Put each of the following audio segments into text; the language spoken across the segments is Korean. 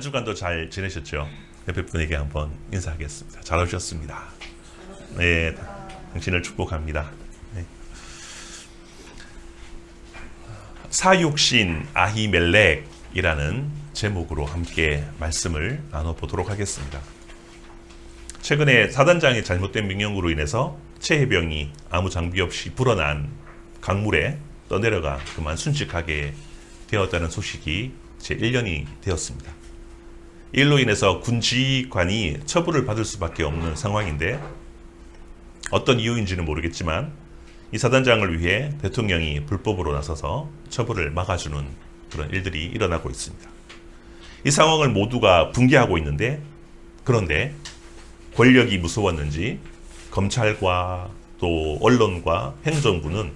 한 주간도 잘 지내셨죠? 옆에 분에게 한번 인사하겠습니다. 잘 오셨습니다. 네, 당신을 축복합니다. 네. 사육신 아히멜렉이라는 제목으로 함께 말씀을 나눠보도록 하겠습니다. 최근에 사단장의 잘못된 명령으로 인해서 최해병이 아무 장비 없이 불어난 강물에 떠내려가 그만 순직하게 되었다는 소식이 제 1년이 되었습니다. 일로 인해서 군 지휘관이 처벌을 받을 수밖에 없는 상황인데 어떤 이유인지는 모르겠지만 이 사단장을 위해 대통령이 불법으로 나서서 처벌을 막아주는 그런 일들이 일어나고 있습니다. 이 상황을 모두가 붕괴하고 있는데 그런데 권력이 무서웠는지 검찰과 또 언론과 행정부는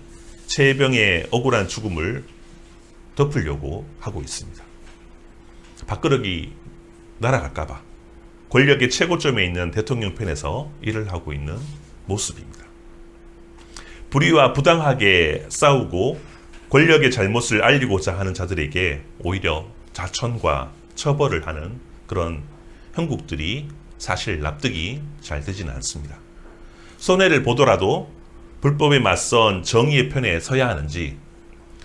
최해병의 억울한 죽음을 덮으려고 하고 있습니다. 밥그릇이 날아갈까봐 권력의 최고점에 있는 대통령 편에서 일을 하고 있는 모습입니다. 불의와 부당하게 싸우고 권력의 잘못을 알리고자 하는 자들에게 오히려 자천과 처벌을 하는 그런 형국들이 사실 납득이 잘 되지는 않습니다. 손해를 보더라도 불법에 맞선 정의의 편에 서야 하는지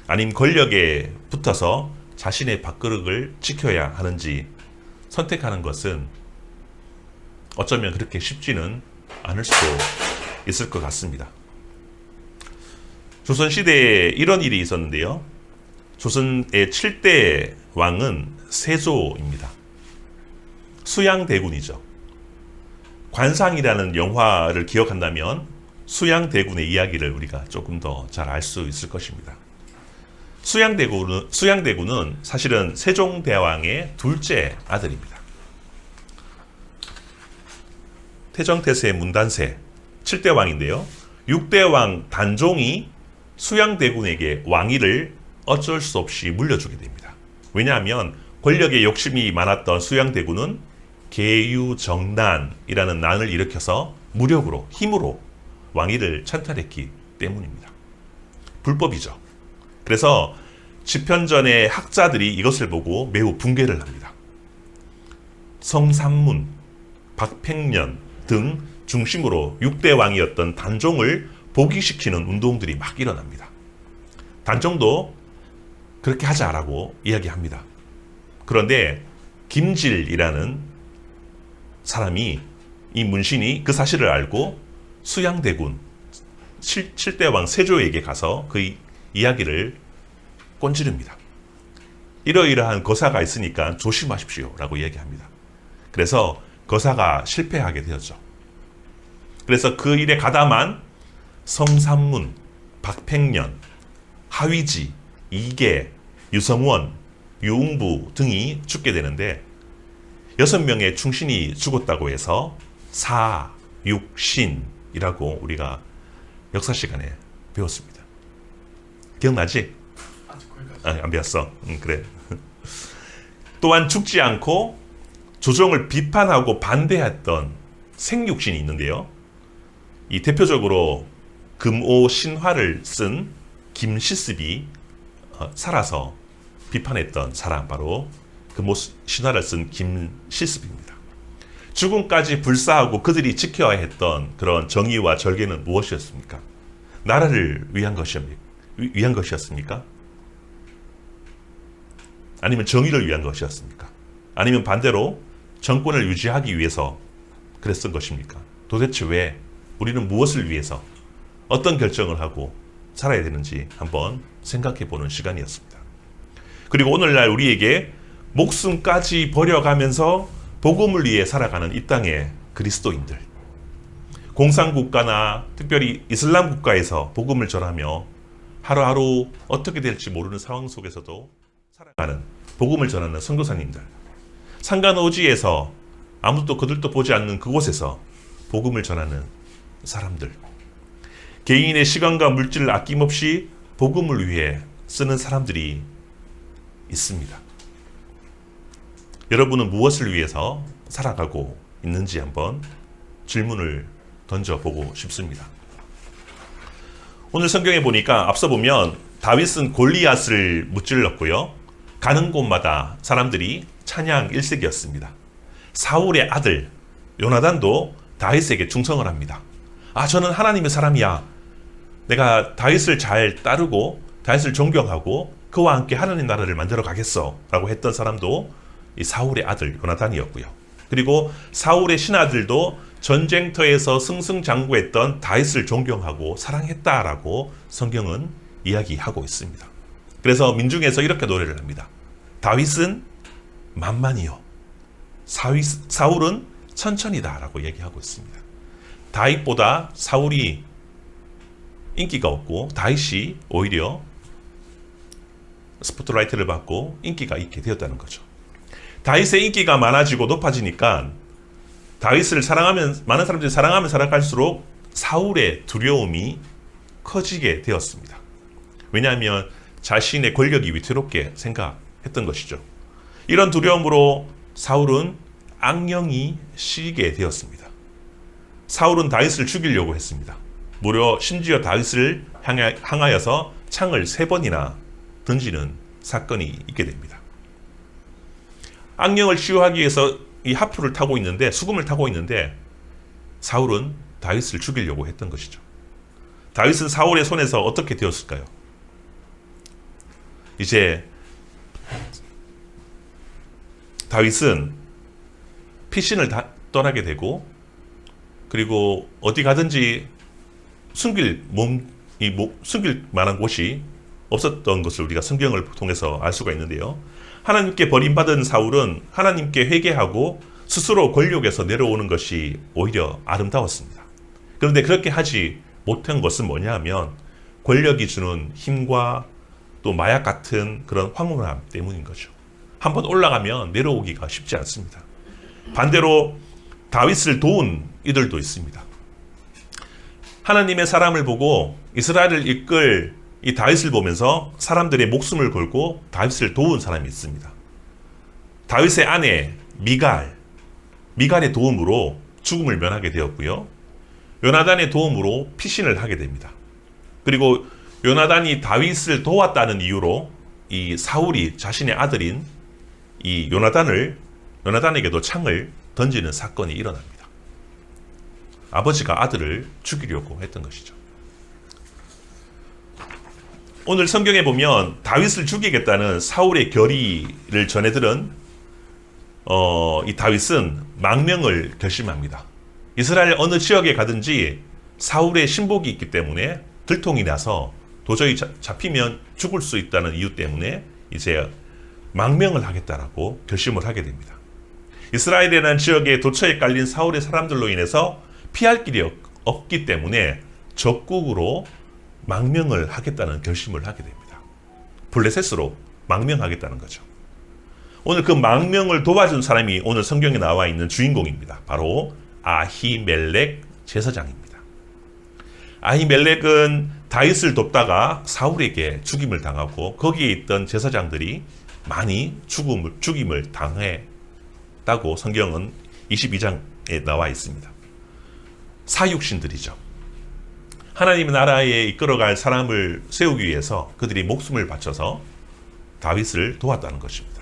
아니면 권력에 붙어서 자신의 밥그릇을 지켜야 하는지 선택하는 것은 어쩌면 그렇게 쉽지는 않을 수도 있을 것 같습니다. 조선시대에 이런 일이 있었는데요. 조선의 7대 왕은 세조입니다. 수양대군이죠. 관상이라는 영화를 기억한다면 수양대군의 이야기를 우리가 조금 더 잘 알 수 있을 것입니다. 수양대군은 사실은 세종대왕의 둘째 아들입니다. 태정태세 문단세 7대 왕인데요. 6대 왕 단종이 수양대군에게 왕위를 어쩔 수 없이 물려주게 됩니다. 왜냐하면 권력에 욕심이 많았던 수양대군은 계유정난이라는 난을 일으켜서 무력으로 힘으로 왕위를 찬탈했기 때문입니다. 불법이죠. 그래서 집현전의 학자들이 이것을 보고 매우 붕괴를 합니다. 성삼문, 박팽년 등 중심으로 6대 왕이었던 단종을 복위시키는 운동들이 막 일어납니다. 단종도 그렇게 하자라고 이야기합니다. 그런데 김질이라는 사람이 이 문신이 그 사실을 알고 수양대군 7대 왕 세조에게 가서 그 이야기를 꼰지릅니다. 이러이러한 거사가 있으니까 조심하십시오 라고 이야기합니다. 그래서 거사가 실패하게 되었죠. 그래서 그 일에 가담한 성삼문, 박팽년, 하위지, 이계, 유성원, 유웅부 등이 죽게 되는데 6명의 충신이 죽었다고 해서 사육신이라고 우리가 역사 시간에 배웠습니다. 기억나지? 안 배웠어. 그래. 또한 죽지 않고 조정을 비판하고 반대했던 생육신이 있는데요. 이 대표적으로 금오 신화를 쓴 김시습이 살아서 비판했던 사람 바로 금오 신화를 쓴 김시습입니다. 죽음까지 불사하고 그들이 지켜야 했던 그런 정의와 절개는 무엇이었습니까? 나라를 위한 것이었습니까? 아니면 정의를 위한 것이었습니까? 아니면 반대로 정권을 유지하기 위해서 그랬던 것입니까? 도대체 왜 우리는 무엇을 위해서 어떤 결정을 하고 살아야 되는지 한번 생각해 보는 시간이었습니다. 그리고 오늘날 우리에게 목숨까지 버려가면서 복음을 위해 살아가는 이 땅의 그리스도인들, 공산국가나 특별히 이슬람 국가에서 복음을 전하며 하루하루 어떻게 될지 모르는 상황 속에서도 살아가는 복음을 전하는 선교사님들, 상간오지에서 아무도 그들도 보지 않는 그곳에서 복음을 전하는 사람들, 개인의 시간과 물질을 아낌없이 복음을 위해 쓰는 사람들이 있습니다. 여러분은 무엇을 위해서 살아가고 있는지 한번 질문을 던져보고 싶습니다. 오늘 성경에 보니까 앞서 보면 다윗은 골리앗을 무찔렀고요. 가는 곳마다 사람들이 찬양 1세기였습니다. 사울의 아들 요나단도 다윗에게 충성을 합니다. 저는 하나님의 사람이야. 내가 다윗을 잘 따르고 다윗을 존경하고 그와 함께 하나님 나라를 만들어 가겠어 라고 했던 사람도 이 사울의 아들 요나단이었고요. 그리고 사울의 신하들도 전쟁터에서 승승장구했던 다윗을 존경하고 사랑했다라고 성경은 이야기하고 있습니다. 그래서 민중에서 이렇게 노래를 합니다. 다윗은 만만이요, 사울은 천천이다 라고 얘기하고 있습니다. 다윗보다 사울이 인기가 없고 다윗이 오히려 스포트라이트를 받고 인기가 있게 되었다는 거죠. 다윗의 인기가 많아지고 높아지니까 다윗을 사랑하면, 많은 사람들이 사랑하면 사랑할수록 사울의 두려움이 커지게 되었습니다. 왜냐하면 자신의 권력이 위태롭게 생각했던 것이죠. 이런 두려움으로 사울은 악령이 시게 되었습니다. 사울은 다윗을 죽이려고 했습니다. 무려 심지어 다윗을 향하여서 창을 3번이나 던지는 사건이 있게 됩니다. 악령을 치유하기 위해서 이 하프를 타고 있는데, 수금을 타고 있는데 사울은 다윗을 죽이려고 했던 것이죠. 다윗은 사울의 손에서 어떻게 되었을까요? 이제 다윗은 피신을 떠나게 되고, 그리고 어디 가든지 숨길 만한 곳이 없었던 것을 우리가 성경을 통해서 알 수가 있는데요. 하나님께 버림받은 사울은 하나님께 회개하고 스스로 권력에서 내려오는 것이 오히려 아름다웠습니다. 그런데 그렇게 하지 못한 것은 뭐냐 하면 권력이 주는 힘과 또 마약 같은 그런 황홀함 때문인 거죠. 한번 올라가면 내려오기가 쉽지 않습니다. 반대로 다윗을 도운 이들도 있습니다. 하나님의 사람을 보고 이스라엘을 이끌 이 다윗을 보면서 사람들의 목숨을 걸고 다윗을 도운 사람이 있습니다. 다윗의 아내 미갈의 도움으로 죽음을 면하게 되었고요. 요나단의 도움으로 피신을 하게 됩니다. 그리고 요나단이 다윗을 도왔다는 이유로 이 사울이 자신의 아들인 이 요나단에게도 창을 던지는 사건이 일어납니다. 아버지가 아들을 죽이려고 했던 것이죠. 오늘 성경에 보면 다윗을 죽이겠다는 사울의 결의를 전해들은 이 다윗은 망명을 결심합니다. 이스라엘 어느 지역에 가든지 사울의 신복이 있기 때문에 들통이 나서 도저히 잡히면 죽을 수 있다는 이유 때문에 이제 망명을 하겠다라고 결심을 하게 됩니다. 이스라엘이라는 지역에 도처에 깔린 사울의 사람들로 인해서 피할 길이 없기 때문에 적국으로 망명을 하겠다는 결심을 하게 됩니다. 블레셋으로 망명하겠다는 거죠. 오늘 그 망명을 도와준 사람이 오늘 성경에 나와 있는 주인공입니다. 바로 아히멜렉 제사장입니다. 아히멜렉은 다윗을 돕다가 사울에게 죽임을 당하고 거기에 있던 제사장들이 많이 죽임을 당했다고 성경은 22장에 나와 있습니다. 사육신들이죠. 하나님의 나라에 이끌어갈 사람을 세우기 위해서 그들이 목숨을 바쳐서 다윗을 도왔다는 것입니다.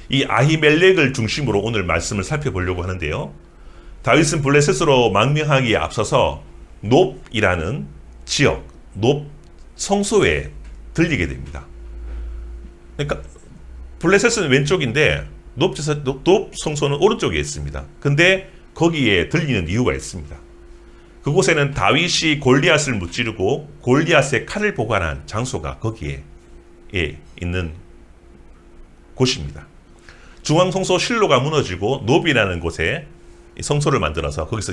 이 아히멜렉을 중심으로 오늘 말씀을 살펴보려고 하는데요. 다윗은 블레셋으로 망명하기에 앞서서 놉이라는 지역, 놉 성소에 들리게 됩니다. 그러니까 블레셋은 왼쪽인데 놉 성소는 오른쪽에 있습니다. 근데 거기에 들리는 이유가 있습니다. 그곳에는 다윗이 골리앗을 무찌르고 골리앗의 칼을 보관한 장소가 거기에 있는 곳입니다. 중앙성소 실로가 무너지고 놉이라는 곳에 성소를 만들어서 거기서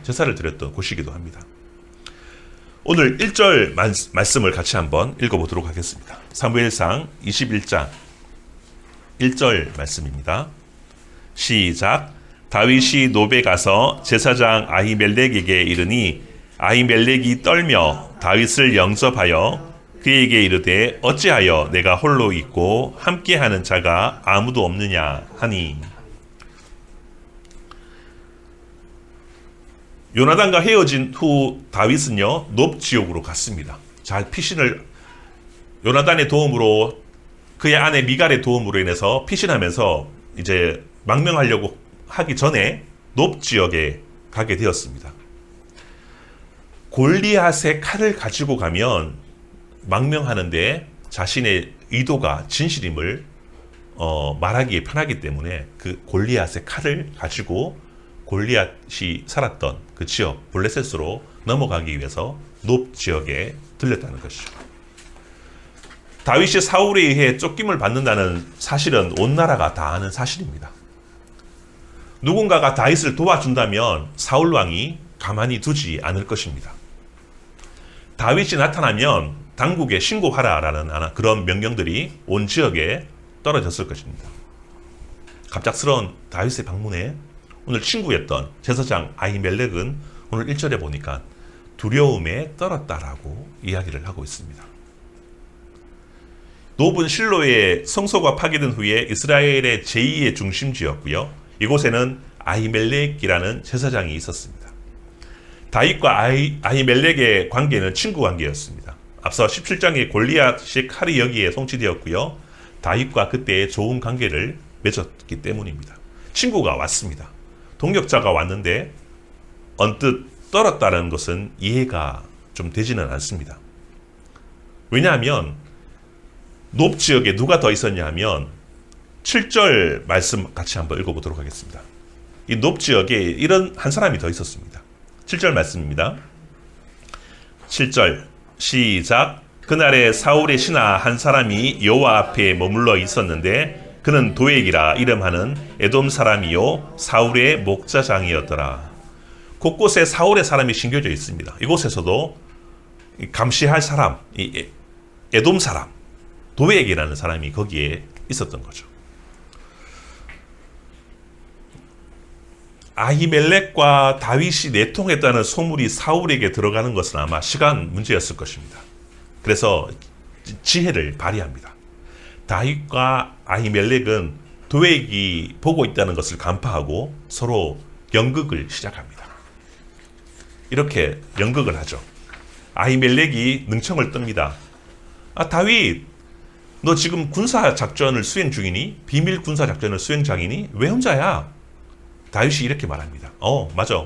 제사를 드렸던 곳이기도 합니다. 오늘 1절 말씀을 같이 한번 읽어보도록 하겠습니다. 사무엘상 21장 1절 말씀입니다. 시작. 다윗이 놉에 가서 제사장 아히멜렉에게 이르니 아히멜렉이 떨며 다윗을 영접하여 그에게 이르되 어찌하여 내가 홀로 있고 함께하는 자가 아무도 없느냐 하니. 요나단과 헤어진 후 다윗은요 놉 지역으로 갔습니다. 잘 피신을 요나단의 도움으로 그의 아내 미갈의 도움으로 인해서 피신하면서 이제 망명하려고 하기 전에 높 지역에 가게 되었습니다. 골리앗의 칼을 가지고 가면 망명하는데 자신의 의도가 진실임을 말하기에 편하기 때문에 그 골리앗의 칼을 가지고 골리앗이 살았던 그 지역 블레셋으로 넘어가기 위해서 높 지역에 들렸다는 것이죠. 다윗이 사울에 의해 쫓김을 받는다는 사실은 온 나라가 다 아는 사실입니다. 누군가가 다윗을 도와준다면 사울 왕이 가만히 두지 않을 것입니다. 다윗이 나타나면 당국에 신고하라라는 그런 명령들이 온 지역에 떨어졌을 것입니다. 갑작스러운 다윗의 방문에 오늘 친구였던 제사장 아히멜렉은 오늘 1절에 보니까 두려움에 떨었다라고 이야기를 하고 있습니다. 노브는 실로의 성소가 파괴된 후에 이스라엘의 제2의 중심지였고요. 이곳에는 아히멜렉이라는 제사장이 있었습니다. 다윗과 아히멜렉의 관계는 친구 관계였습니다. 앞서 17장에 골리앗이 칼이 여기에 송치되었고요. 다윗과 그때의 좋은 관계를 맺었기 때문입니다. 친구가 왔습니다. 동역자가 왔는데 언뜻 떨었다는 것은 이해가 좀 되지는 않습니다. 왜냐하면 높 지역에 누가 더 있었냐 하면 7절 말씀 같이 한번 읽어보도록 하겠습니다. 이 높 지역에 이런 한 사람이 더 있었습니다. 7절 말씀입니다. 7절 시작. 그날에 사울의 신하 한 사람이 여호와 앞에 머물러 있었는데 그는 도액이라 이름하는 에돔 사람이요 사울의 목자장이었더라. 곳곳에 사울의 사람이 심겨져 있습니다. 이곳에서도 감시할 사람, 이 에돔 사람, 도액이라는 사람이 거기에 있었던 거죠. 아히멜렉과 다윗이 내통했다는 소문이 사울에게 들어가는 것은 아마 시간 문제였을 것입니다. 그래서 지혜를 발휘합니다. 다윗과 아히멜렉은 도액이 보고 있다는 것을 간파하고 서로 연극을 시작합니다. 이렇게 연극을 하죠. 아히멜렉이 능청을 뜹니다. 다윗, 너 지금 군사작전을 수행 중이니? 비밀 군사작전을 수행 중이니? 왜 혼자야? 다윗이 이렇게 말합니다. 맞아.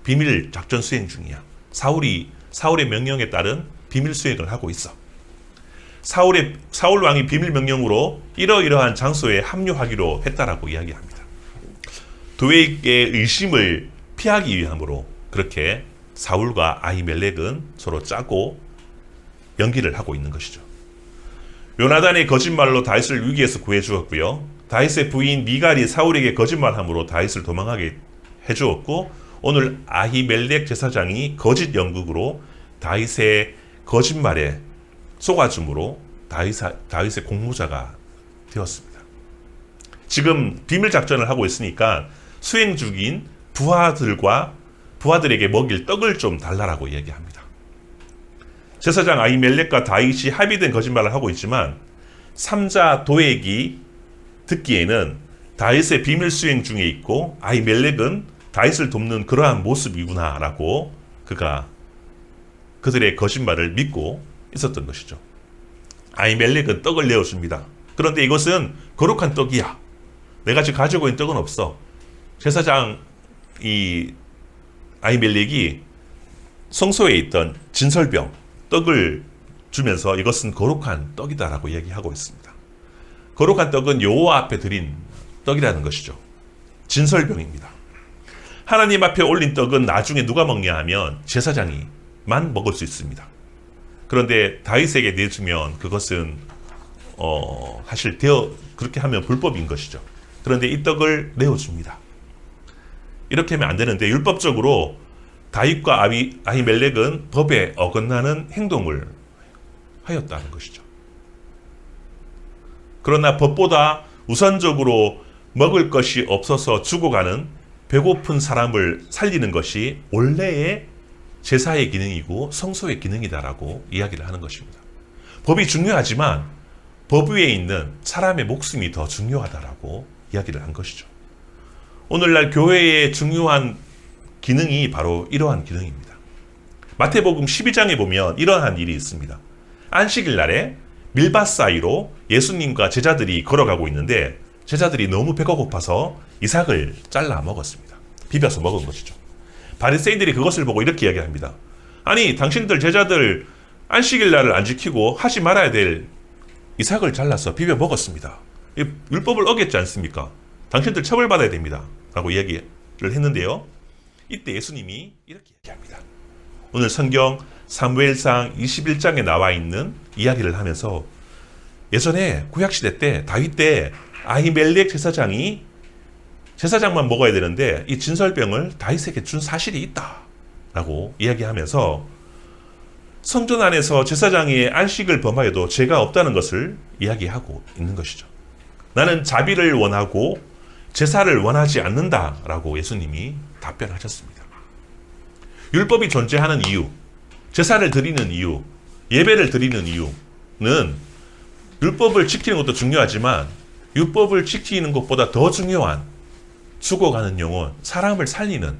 비밀 작전 수행 중이야. 사울의 명령에 따른 비밀 수행을 하고 있어. 사울 왕이 비밀 명령으로 이러이러한 장소에 합류하기로 했다라고 이야기합니다. 도액의 의심을 피하기 위함으로 그렇게 사울과 아히멜렉은 서로 짜고 연기를 하고 있는 것이죠. 요나단의 거짓말로 다윗을 위기에서 구해주었고요. 다윗의 부인 미갈이 사울에게 거짓말함으로 다윗을 도망하게 해주었고, 오늘 아히멜렉 제사장이 거짓 연극으로 다윗의 거짓말에 속아줌으로 다윗의 공모자가 되었습니다. 지금 비밀 작전을 하고 있으니까 수행 중인 부하들에게 먹일 떡을 좀 달라라고 얘기합니다. 제사장 아히멜렉과 다윗이 합의된 거짓말을 하고 있지만 삼자 도액이 듣기에는 다윗의 비밀 수행 중에 있고 아히멜렉은 다윗을 돕는 그러한 모습이구나라고 그들의 거짓말을 믿고 있었던 것이죠. 아히멜렉은 떡을 내어줍니다. 그런데 이것은 거룩한 떡이야. 내가 지금 가지고 있는 떡은 없어. 제사장 아히멜렉이 성소에 있던 진설병 떡을 주면서 이것은 거룩한 떡이다라고 얘기하고 있습니다. 거룩한 떡은 여호와 앞에 드린 떡이라는 것이죠. 진설병입니다. 하나님 앞에 올린 떡은 나중에 누가 먹냐 하면 제사장이만 먹을 수 있습니다. 그런데 다윗에게 내주면 그것은 사실 그렇게 하면 불법인 것이죠. 그런데 이 떡을 내어줍니다. 이렇게 하면 안 되는데 율법적으로 다윗과 아히멜렉은 법에 어긋나는 행동을 하였다는 것이죠. 그러나 법보다 우선적으로 먹을 것이 없어서 죽어가는 배고픈 사람을 살리는 것이 원래의 제사의 기능이고 성소의 기능이다라고 이야기를 하는 것입니다. 법이 중요하지만 법 위에 있는 사람의 목숨이 더 중요하다라고 이야기를 한 것이죠. 오늘날 교회의 중요한 기능이 바로 이러한 기능입니다. 마태복음 12장에 보면 이러한 일이 있습니다. 안식일 날에 밀밭 사이로 예수님과 제자들이 걸어가고 있는데 제자들이 너무 배가 고파서 이삭을 잘라 먹었습니다. 비벼서 먹은 것이죠. 바리새인들이 그것을 보고 이렇게 이야기합니다. 아니, 당신들 제자들 안식일 날을 안 지키고 하지 말아야 될 이삭을 잘라서 비벼 먹었습니다. 율법을 어겼지 않습니까? 당신들 처벌받아야 됩니다. 라고 이야기를 했는데요. 이때 예수님이 이렇게 얘기합니다. 오늘 성경 사무엘상 21장에 나와 있는 이야기를 하면서 예전에 구약시대 때 다윗 때 아히멜렉 제사장이 제사장만 먹어야 되는데 이 진설병을 다윗에게 준 사실이 있다 라고 이야기하면서 성전 안에서 제사장이 안식을 범하여도 죄가 없다는 것을 이야기하고 있는 것이죠. 나는 자비를 원하고 제사를 원하지 않는다 라고 예수님이 답변하셨습니다. 율법이 존재하는 이유, 제사를 드리는 이유, 예배를 드리는 이유는 율법을 지키는 것도 중요하지만 율법을 지키는 것보다 더 중요한 죽어가는 영혼, 사람을 살리는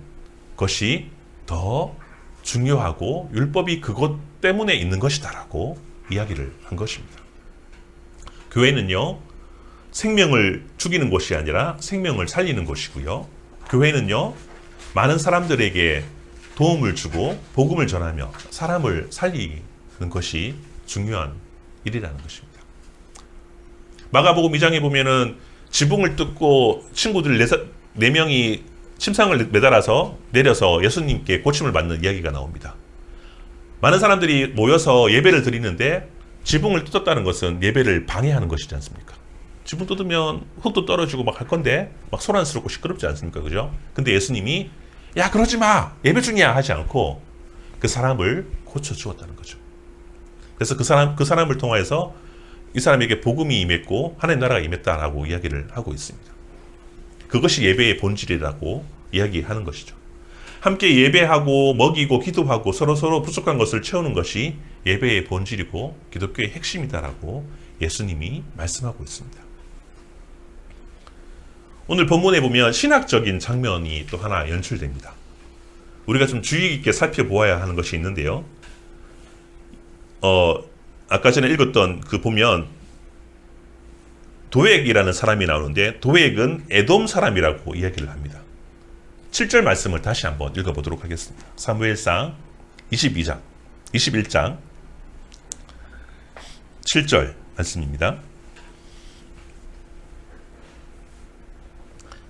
것이 더 중요하고 율법이 그것 때문에 있는 것이다라고 이야기를 한 것입니다. 교회는요, 생명을 죽이는 곳이 아니라 생명을 살리는 곳이고요. 교회는요, 많은 사람들에게 도움을 주고 복음을 전하며 사람을 살리는 것이 중요한 일이라는 것입니다. 마가복음 2장에 보면은 지붕을 뜯고 친구들 4명이 침상을 매달아서 내려서 예수님께 고침을 받는 이야기가 나옵니다. 많은 사람들이 모여서 예배를 드리는데 지붕을 뜯었다는 것은 예배를 방해하는 것이지 않습니까? 지붕 뜯으면 흙도 떨어지고 막 할 건데 막 소란스럽고 시끄럽지 않습니까? 그죠? 근데 예수님이 야, 그러지 마! 예배 중이야! 하지 않고 그 사람을 고쳐주었다는 거죠. 그래서 그 사람을 통해서 이 사람에게 복음이 임했고 하나님 나라가 임했다라고 이야기를 하고 있습니다. 그것이 예배의 본질이라고 이야기하는 것이죠. 함께 예배하고 먹이고 기도하고 서로 부족한 것을 채우는 것이 예배의 본질이고 기독교의 핵심이다라고 예수님이 말씀하고 있습니다. 오늘 본문에 보면 신학적인 장면이 또 하나 연출됩니다. 우리가 좀 주의 깊게 살펴보아야 하는 것이 있는데요. 아까 전에 읽었던 그 보면 도액이라는 사람이 나오는데 도액은 에돔 사람이라고 이야기를 합니다. 7절 말씀을 다시 한번 읽어보도록 하겠습니다. 사무엘상 21장 7절 말씀입니다.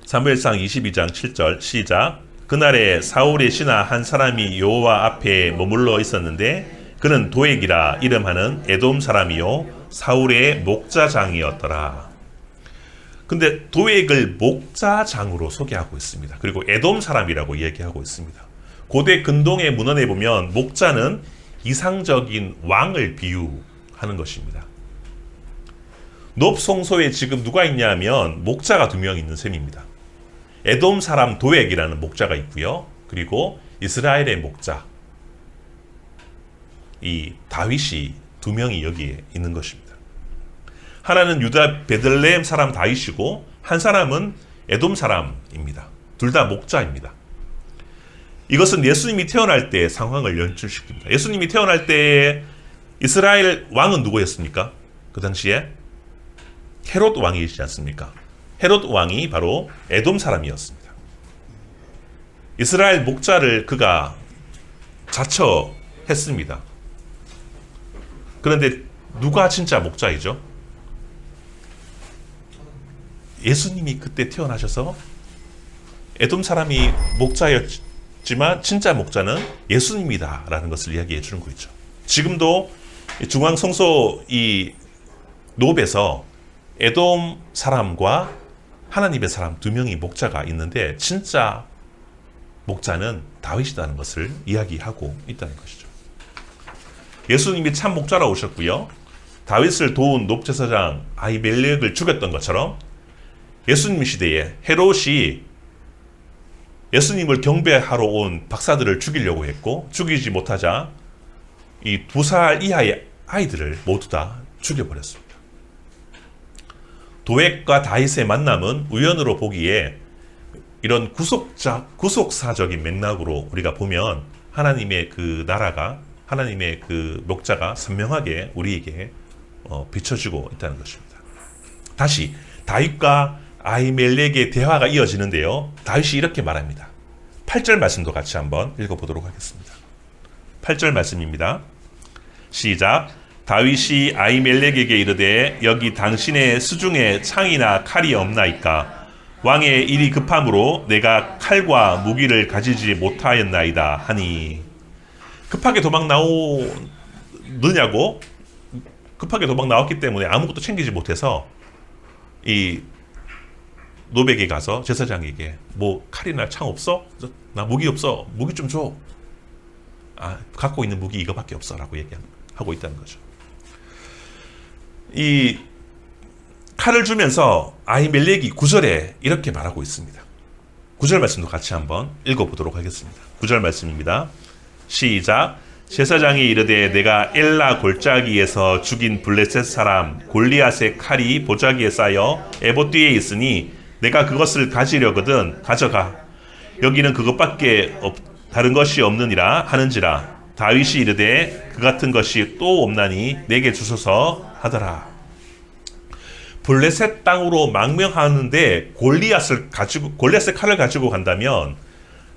사무엘상 22장 7절 시작. 그날에 사울의 신하 한 사람이 여호와 앞에 머물러 있었는데 그는 도액이라 이름하는 에돔 사람이요 사울의 목자장이었더라. 근데 도액을 목자장으로 소개하고 있습니다. 그리고 에돔 사람이라고 얘기하고 있습니다. 고대 근동의 문헌에 보면 목자는 이상적인 왕을 비유하는 것입니다. 놉송소에 지금 누가 있냐면 목자가 2명 있는 셈입니다. 에돔 사람 도액이라는 목자가 있고요. 그리고 이스라엘의 목자 이 다윗이 2명이 여기에 있는 것입니다. 하나는 유다 베들레헴 사람 다윗이고 한 사람은 에돔 사람입니다. 둘 다 목자입니다. 이것은 예수님이 태어날 때의 상황을 연출시킵니다. 예수님이 태어날 때 이스라엘 왕은 누구였습니까? 그 당시에 헤롯 왕이시지 않습니까? 헤롯 왕이 바로 에돔 사람이었습니다. 이스라엘 목자를 그가 자처했습니다. 그런데 누가 진짜 목자이죠? 예수님이 그때 태어나셔서 에돔 사람이 목자였지만 진짜 목자는 예수님이다 라는 것을 이야기해 주는 거죠. 지금도 중앙성소 이 놉에서 에돔 사람과 하나님의 사람 2명이 목자가 있는데 진짜 목자는 다윗이라는 것을 이야기하고 있다는 것이죠. 예수님이 참 목자라 오셨고요. 다윗을 도운 놉제사장 아히멜렉을 죽였던 것처럼 예수님 시대에 헤롯이 예수님을 경배하러 온 박사들을 죽이려고 했고 죽이지 못하자 이 2살 이하의 아이들을 모두 다 죽여버렸습니다. 도액과 다윗의 만남은 우연으로 보기에 이런 구속사적인 맥락으로 우리가 보면 하나님의 그 나라가 하나님의 그 목자가 선명하게 우리에게 비춰지고 있다는 것입니다. 다시 다윗과 아히멜렉의 대화가 이어지는데요. 다윗이 이렇게 말합니다. 8절 말씀도 같이 한번 읽어보도록 하겠습니다. 8절 말씀입니다. 시작. 다윗이 아히멜렉에게 이르되 여기 당신의 수중에 창이나 칼이 없나이까? 왕의 일이 급함으로 내가 칼과 무기를 가지지 못하였나이다 하니. 급하게 도망 나오느냐고? 급하게 도망 나왔기 때문에 아무것도 챙기지 못해서 이 노백에 가서 제사장에게 뭐 칼이나 창 없어? 나 무기 없어. 무기 좀 줘. 갖고 있는 무기 이거밖에 없어 라고 얘기하고 있다는 거죠. 이 칼을 주면서 아히멜렉이 9절에 이렇게 말하고 있습니다. 9절 말씀도 같이 한번 읽어보도록 하겠습니다. 9절 말씀입니다. 시작. 제사장이 이르되 내가 엘라 골짜기에서 죽인 블레셋 사람 골리앗의 칼이 보자기에 쌓여 에봇 뒤에 있으니 내가 그것을 가지려거든 가져가. 여기는 그것밖에 다른 것이 없느니라 하는지라. 다윗이 이르되 그 같은 것이 또 없나니 내게 주소서 하더라. 블레셋 땅으로 망명하는데 골리앗의 칼을 가지고 간다면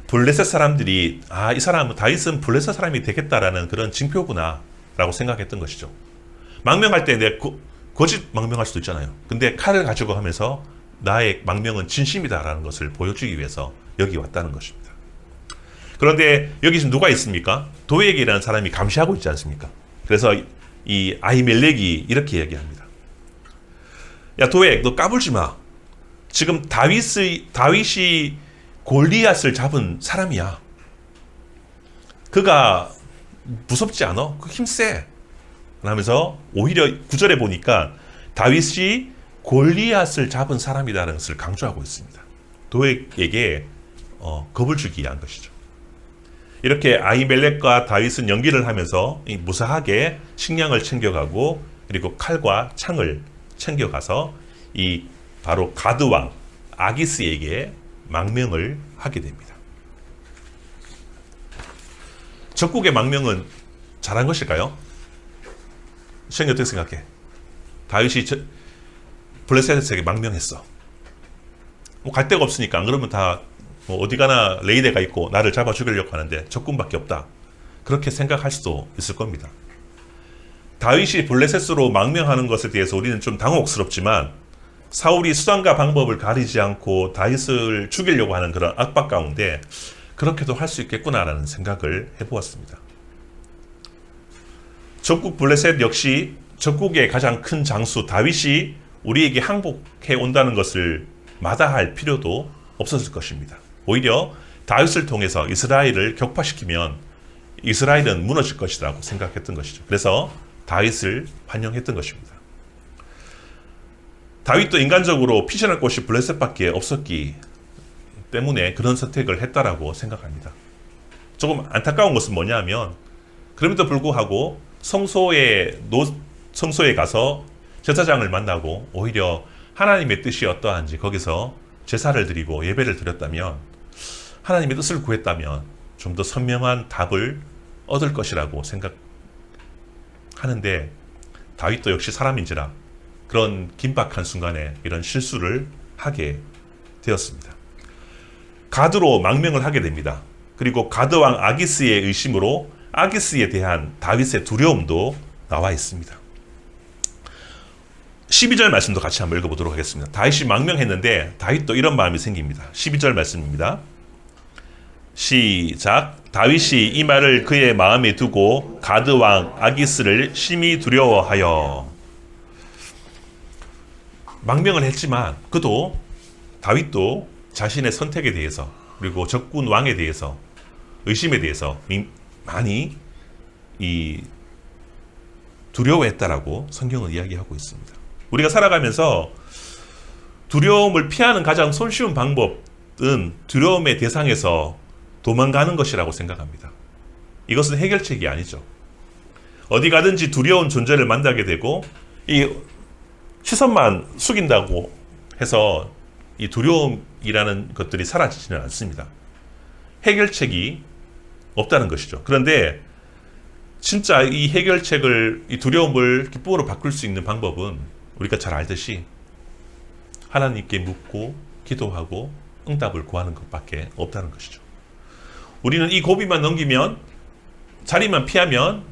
블레셋 사람들이 이 사람은 다윗은 블레셋 사람이 되겠다라는 그런 징표구나 라고 생각했던 것이죠. 망명할 때 거짓 망명할 수도 있잖아요. 근데 칼을 가지고 하면서 나의 망명은 진심이다라는 것을 보여주기 위해서 여기 왔다는 것입니다. 그런데 여기 지금 누가 있습니까? 도액이라는 사람이 감시하고 있지 않습니까? 그래서 이 아히멜렉이 이렇게 얘기합니다. 야 도액, 너 까불지 마. 지금 다윗이 골리앗을 잡은 사람이야. 그가 무섭지 않아? 그 힘세. 하면서 오히려 9절에 보니까 다윗이 골리앗을 잡은 사람이라는 것을 강조하고 있습니다. 도액에게 겁을 주기 위한 것이죠. 이렇게 아히멜렉과 다윗은 연기를 하면서 무사하게 식량을 챙겨가고 그리고 칼과 창을 챙겨가서 이 바로 가드 왕 아기스에게 망명을 하게 됩니다. 적국의 망명은 잘한 것일까요? 시청자 어떻게 생각해? 다윗이 블레셋에게 망명했어. 뭐 갈 데가 없으니까 안 그러면 다 뭐 어디 가나 레이데가 있고 나를 잡아 죽이려고 하는데 적군밖에 없다. 그렇게 생각할 수도 있을 겁니다. 다윗이 블레셋으로 망명하는 것에 대해서 우리는 좀 당혹스럽지만 사울이 수단과 방법을 가리지 않고 다윗을 죽이려고 하는 그런 압박 가운데 그렇게도 할 수 있겠구나라는 생각을 해보았습니다. 적국 블레셋 역시 적국의 가장 큰 장수 다윗이 우리에게 항복해 온다는 것을 마다할 필요도 없었을 것입니다. 오히려 다윗을 통해서 이스라엘을 격파시키면 이스라엘은 무너질 것이라고 생각했던 것이죠. 그래서 다윗을 환영했던 것입니다. 다윗도 인간적으로 피신할 곳이 블레셋밖에 없었기 때문에 그런 선택을 했다라고 생각합니다. 조금 안타까운 것은 뭐냐면 그럼에도 불구하고 성소에 가서 제사장을 만나고 오히려 하나님의 뜻이 어떠한지 거기서 제사를 드리고 예배를 드렸다면 하나님의 뜻을 구했다면 좀 더 선명한 답을 얻을 것이라고 생각하는데 다윗도 역시 사람인지라 그런 긴박한 순간에 이런 실수를 하게 되었습니다. 가드로 망명을 하게 됩니다. 그리고 가드 왕 아기스의 의심으로 아기스에 대한 다윗의 두려움도 나와 있습니다. 12절 말씀도 같이 한번 읽어보도록 하겠습니다. 다윗이 망명했는데 다윗도 이런 마음이 생깁니다. 12절 말씀입니다. 시작. 다윗이 이 말을 그의 마음에 두고 가드 왕 아기스를 심히 두려워하여. 망명을 했지만 다윗도 자신의 선택에 대해서 그리고 적군 왕에 대해서 의심에 대해서 많이 두려워했다라고 성경은 이야기하고 있습니다. 우리가 살아가면서 두려움을 피하는 가장 손쉬운 방법은 두려움의 대상에서 도망가는 것이라고 생각합니다. 이것은 해결책이 아니죠. 어디 가든지 두려운 존재를 만나게 되고 이 시선만 숙인다고 해서 이 두려움이라는 것들이 사라지지는 않습니다. 해결책이 없다는 것이죠. 그런데 진짜 이 해결책을, 이 두려움을 기쁨으로 바꿀 수 있는 방법은 우리가 잘 알듯이 하나님께 묻고 기도하고 응답을 구하는 것밖에 없다는 것이죠. 우리는 이 고비만 넘기면, 자리만 피하면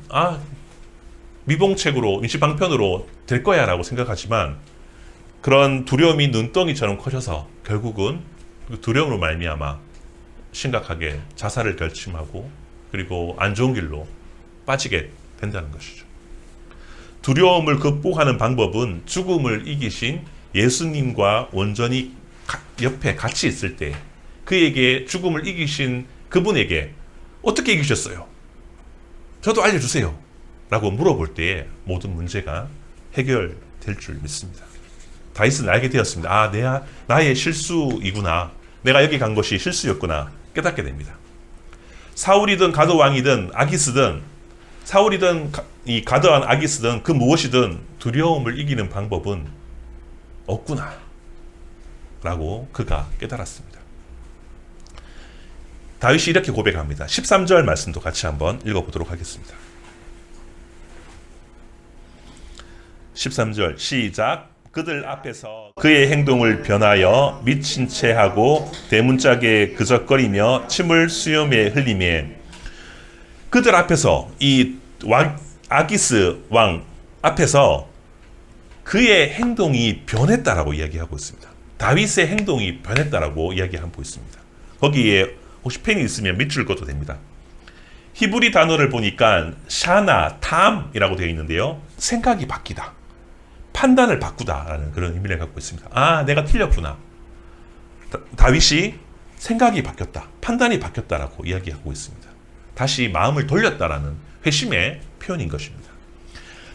미봉책으로, 임시방편으로 될 거야 라고 생각하지만, 그런 두려움이 눈덩이처럼 커져서 결국은 그 두려움으로 말미암아 심각하게 자살을 결심하고 그리고 안 좋은 길로 빠지게 된다는 것이죠. 두려움을 극복하는 방법은 죽음을 이기신 예수님과 온전히 옆에 같이 있을 때, 그에게, 죽음을 이기신 그분에게 어떻게 이기셨어요? 저도 알려주세요 라고 물어볼 때에 모든 문제가 해결될 줄 믿습니다. 다윗은 알게 되었습니다. 나의 실수이구나, 내가 여기 간 것이 실수였구나 깨닫게 됩니다. 사울이든 가드 왕이든 아기스든, 사울이든 이 가드한 아기스든 그 무엇이든 두려움을 이기는 방법은 없구나 라고 그가 깨달았습니다. 다윗이 이렇게 고백합니다. 13절 말씀도 같이 한번 읽어보도록 하겠습니다. 13절 시작. 그들 앞에서 그의 행동을 변하여 미친 채 하고 대문짝에 그적거리며 침을 수염에 흘리며, 그들 앞에서, 이 아기스 왕 앞에서 그의 행동이 변했다라고 이야기하고 있습니다. 다윗의 행동이 변했다라고 이야기하고 있습니다. 거기에 혹시 펜이 있으면 밑줄 그어도 됩니다. 히브리 단어를 보니까 샤나, 탐이라고 되어 있는데요. 생각이 바뀌다, 판단을 바꾸다라는 그런 의미를 갖고 있습니다. 내가 틀렸구나. 다윗이 생각이 바뀌었다, 판단이 바뀌었다라고 이야기하고 있습니다. 다시 마음을 돌렸다라는 회심의 표현인 것입니다.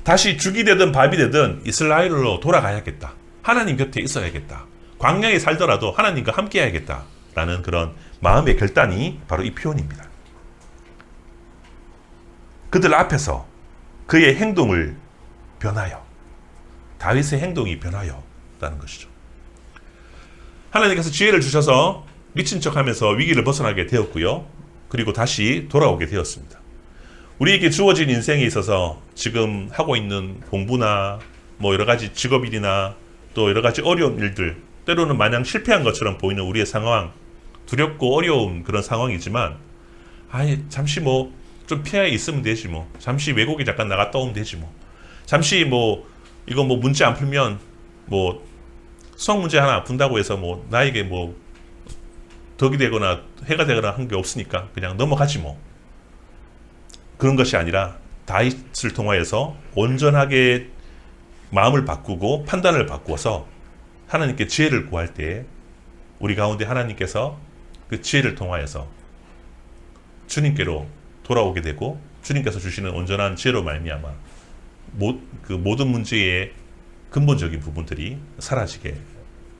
다시 죽이 되든 밥이 되든 이스라엘로 돌아가야겠다, 하나님 곁에 있어야겠다, 광야에 살더라도 하나님과 함께 해야겠다라는 그런 마음의 결단이 바로 이 표현입니다. 그들 앞에서 그의 행동을 변하여, 다윗의 행동이 변하여라는 것이죠. 하나님께서 지혜를 주셔서 미친 척하면서 위기를 벗어나게 되었고요. 그리고 다시 돌아오게 되었습니다. 우리에게 주어진 인생에 있어서 지금 하고 있는 공부나 여러 가지 직업일이나 또 여러 가지 어려운 일들, 때로는 마냥 실패한 것처럼 보이는 우리의 상황, 두렵고 어려운 그런 상황이지만, 잠시 좀 피해 있으면 되지 잠시 외국에 잠깐 나갔다 오면 되지 잠시 이거 문제 안 풀면 수학 문제 하나 안 푼다고 해서 나에게 덕이 되거나 해가 되거나 한 게 없으니까 그냥 넘어가지 그런 것이 아니라 다윗을 통하여서 온전하게 마음을 바꾸고 판단을 바꾸어서 하나님께 지혜를 구할 때 우리 가운데 하나님께서 그 지혜를 통하여서 주님께로 돌아오게 되고, 주님께서 주시는 온전한 지혜로 말미암아 그 모든 문제의 근본적인 부분들이 사라지게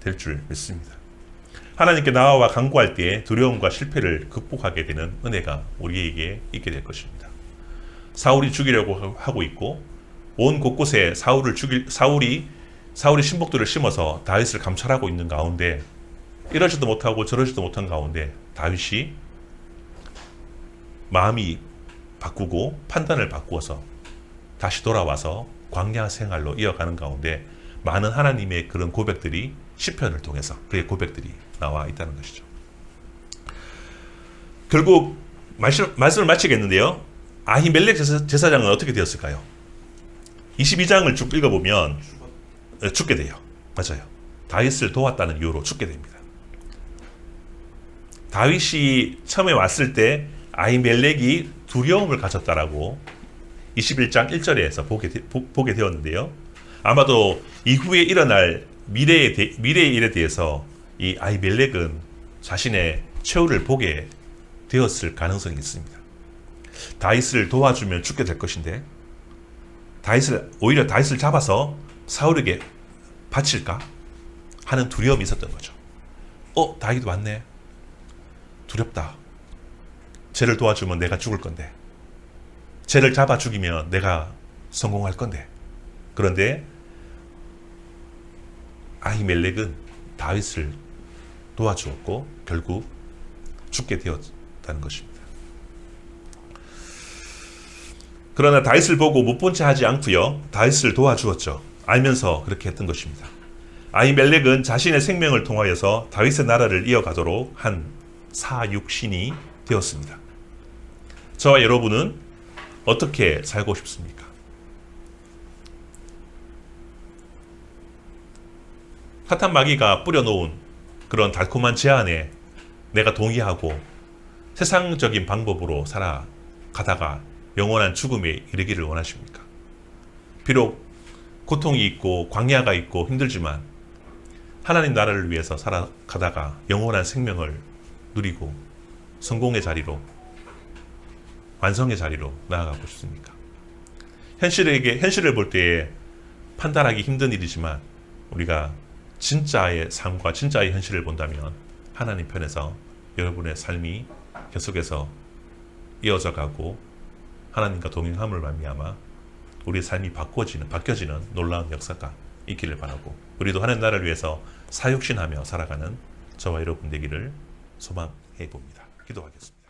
될 줄 믿습니다. 하나님께 나와 간구할 때 두려움과 실패를 극복하게 되는 은혜가 우리에게 있게 될 것입니다. 사울이 죽이려고 하고 있고, 온 곳곳에 사울이 신복들을 심어서 다윗을 감찰하고 있는 가운데, 이러지도 못하고 저러지도 못한 가운데 다윗이 마음이 바꾸고 판단을 바꾸어서 다시 돌아와서 광야 생활로 이어가는 가운데 많은 하나님의 그런 고백들이 시편을 통해서 그의 고백들이 나와 있다는 것이죠. 결국 말씀을 마치겠는데요. 아히멜렉 제사장은 어떻게 되었을까요? 22장을 쭉 읽어보면 죽게 돼요. 맞아요. 다윗을 도왔다는 이유로 죽게 됩니다. 다윗이 처음에 왔을 때 아히멜렉이 두려움을 가졌다라고 21장 1절에서 보게 되었는데요. 아마도 이후에 일어날 미래의 일에 대해서 이 아히멜렉은 자신의 최후를 보게 되었을 가능성이 있습니다. 다윗을 도와주면 죽게 될 것인데 오히려 다윗을 잡아서 사울에게 바칠까 하는 두려움이 있었던 거죠. 다윗 왔네. 두렵다. 쟤를 도와주면 내가 죽을 건데, 쟤를 잡아 죽이면 내가 성공할 건데. 그런데 아히멜렉은 다윗을 도와주었고 결국 죽게 되었다는 것입니다. 그러나 다윗을 보고 못 본 채 하지 않고요. 다윗을 도와주었죠. 알면서 그렇게 했던 것입니다. 아히멜렉은 자신의 생명을 통하여서 다윗의 나라를 이어가도록 한 사육신이 되었습니다. 저와 여러분은 어떻게 살고 싶습니까? 사탄 마귀가 뿌려놓은 그런 달콤한 제안에 내가 동의하고 세상적인 방법으로 살아가다가 영원한 죽음에 이르기를 원하십니까? 비록 고통이 있고 광야가 있고 힘들지만 하나님 나라를 위해서 살아가다가 영원한 생명을 누리고 성공의 자리로, 완성의 자리로 나아가고 싶습니까? 현실을 볼 때에 판단하기 힘든 일이지만 우리가 진짜의 삶과 진짜의 현실을 본다면 하나님 편에서 여러분의 삶이 계속해서 이어져 가고 하나님과 동행함을 말미암아 우리의 삶이 바뀌어지는 놀라운 역사가 있기를 바라고, 우리도 하나님 나라를 위해서 사육신하며 살아가는 저와 여러분 되기를 소망해 봅니다. 기도하겠습니다.